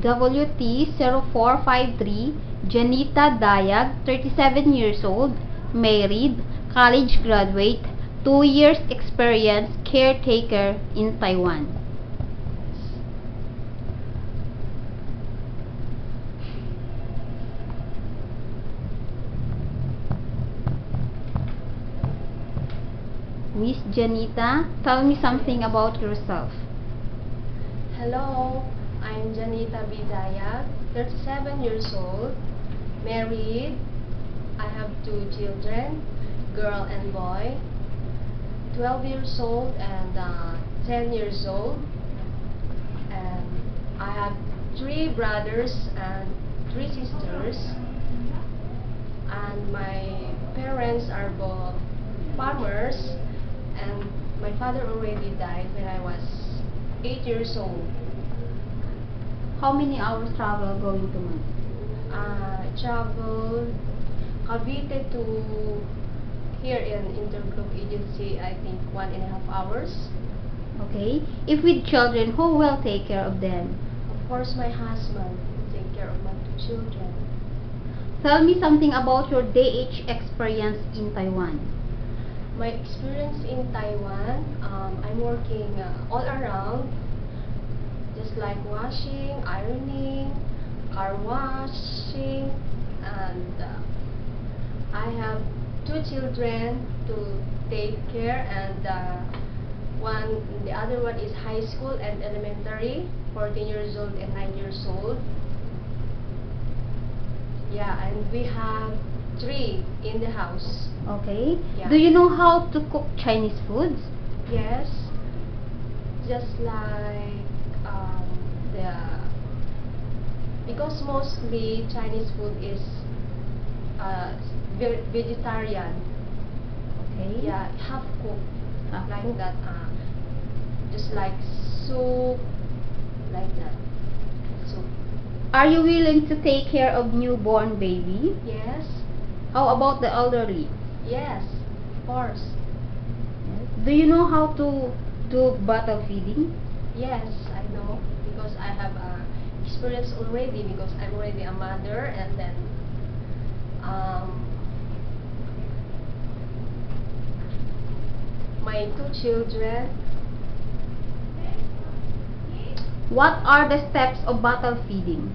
WT0453, Janita Dayag, 37 years old, married, college graduate, 2 years experience, caretaker in Taiwan. Miss Janita, tell me something about yourself. Hello, I'm Janita Bidaya, 37 years old, married. I have 2 children, girl and boy, 12 years old and 10 years old. And I have 3 brothers and 3 sisters. And my parents are both farmers, and my father already died when I was 8 years old. How many hours travel going to Manila? I traveled Cavite to here in Intergroup Agency, I think 1.5 hours. Okay. If with children, who will take care of them? Of course, my husband will take care of my 2 children. Tell me something about your DH experience in Taiwan. My experience in Taiwan, I'm working all around, just like washing, ironing, car washing, and I have 2 children to take care, and the other one is high school and elementary, 14 years old and 9 years old. Yeah, and we have 3 in the house. Okay. Yeah. Do you know how to cook Chinese foods? Yes, just like because mostly Chinese food is vegetarian. Okay. Yeah, half cooked Half like cooked. that. Just like soup, like that. Soup. Are you willing to take care of newborn baby? Yes, How about the elderly? yes, of course. Yes. Do you know how to do bottle feeding? Yes, I know, because I have experience already, because I'm already a mother, and then my 2 children. What are the steps of bottle feeding?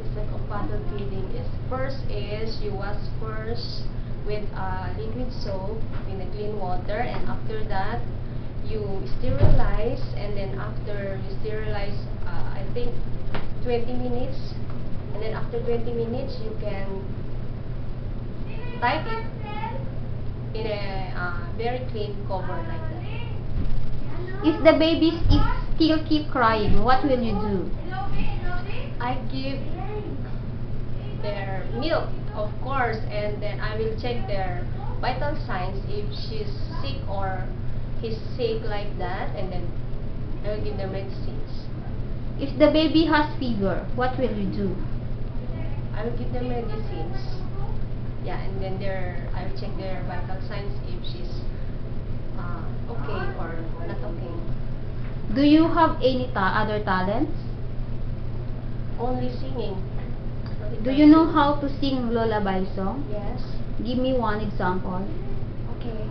The step of bottle feeding is, first is you wash first with liquid soap in the clean water, and after that you sterilize, and then after you sterilize, I think 20 minutes, and then after 20 minutes you can type it in a very clean cover like that. If the babies still keep crying, what will you do? I give their milk, of course, and then I will check their vital signs if she's sick or he's sick like that, and then I will give them medicines. If the baby has fever, what will you do? I will give them medicines. Yeah, and then I will check their vital signs if she's okay or not okay. Do you have any other talents? Only singing. Do you know how to sing lullaby song? Yes. Give me one example. Okay.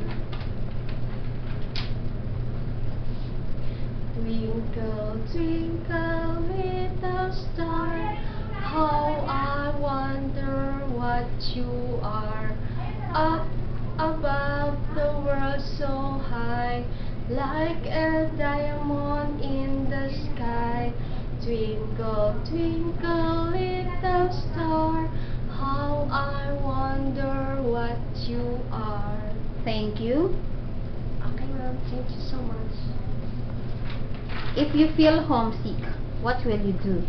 Twinkle, twinkle, little star, how I wonder what you are. Up above the world so high, like a diamond in the sky. Twinkle, twinkle, little star, how I wonder what you are. Thank you. Okay, ma'am. Thank you so much. If you feel homesick, what will you do?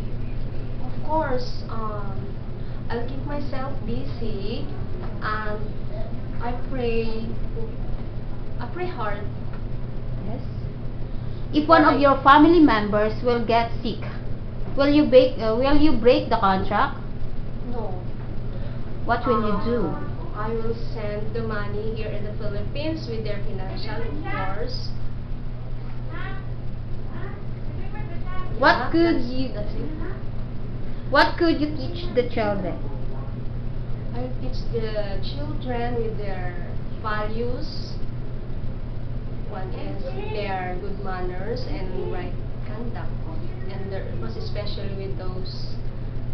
Of course, I'll keep myself busy, and I pray hard. Yes. If one of your family members will get sick, will you break the contract? No. What will you do? I will send the money here in the Philippines with their financial, of course. What could That's it. What could you teach the children? I teach the children with their values. One is their good manners and right conduct, and most especially with those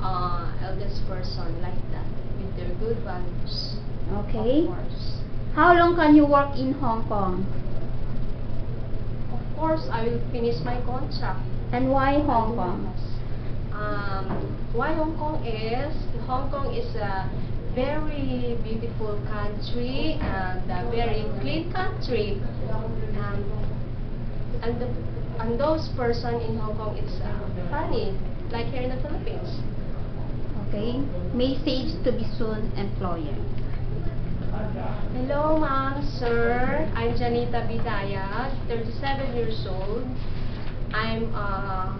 eldest person like that, with their good values. Okay. Of course. How long can you work in Hong Kong? Of course, I will finish my contract. And why Hong Kong? Why Hong Kong is a very beautiful country and a very clean country, and those person in Hong Kong it's funny like here in the Philippines. Okay. Message to be soon employer. Hello, ma'am, sir. I'm Janita Bidaya, 37 years old. I'm a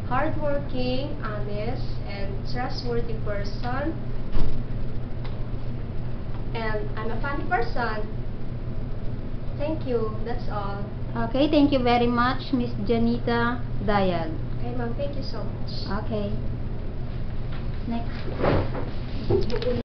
hardworking, honest, and trustworthy person. And I'm a funny person. Thank you. That's all. Okay, thank you very much, Miss Janita Dayag. Okay, ma'am. Thank you so much. Okay. Next.